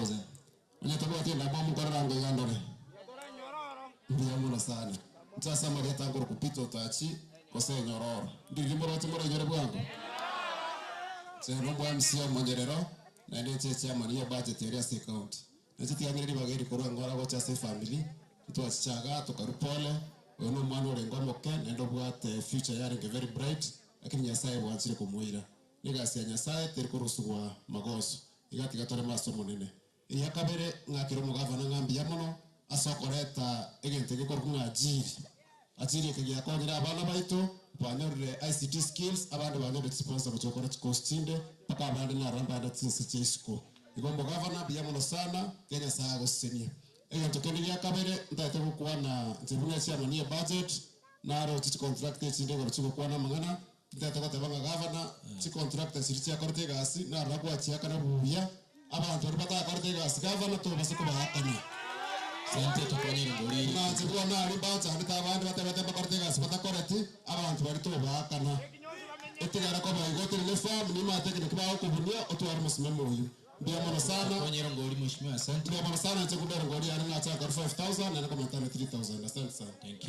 3000. Unatakuwa tena mamu karango yandore. Ndio mwana sana. Sasa mali atangoro kupita utachi kose nyororo. Ndiri moro tumoro nyore bwangu. Sasa robo MCO mongerero na ndio cheche amania budget area state county. Nati tiamire bageri korwa ngora gocha se family. Tuachaga tukarupole. Ono mwana orengo moke nendo bwate future yari very bright lakini nyasaye bwanzire kumuira. Nigasi ya nyasaye terikurusuwa magoso. Igati gatore masomo nene. Iya kabere ngakiro mugavana ngambi yamono asokoreta egente gikorwa ngajiri. Ajiri kegia konyera abana baito banyorire ICT skills abandi banyorire sponsor kuchokora chikostinde paka abandi na ramba da tsinsi chesiko. Igombo gavana biyamono sana Kenya saa gosenia. Egento kegia kabere ndate kuwa na nzibunya cia mania budget na ro chichi contract chinde goro chiko kwa na mangana ndate ko tabanga gavana chi contract siritia korte gasi na ragwa chia kana buya abantu ribata korte gasi gavana to basiko bahakana. Sente tukonyere ngori. Na zibwa na ribaza ndita abandi batebete bakorte gasi batakoreti abantu bari to bahakana. Etigara ko bayigote le fam ni ma teknik ba ko bunia otwara musimemo uyu. Biyamono sana. Tukonyere ngori mheshimiwa asante. Biyamono sana chakudera ngori ana na chaka 5000 na kama 3000. Asante sana. Thank you.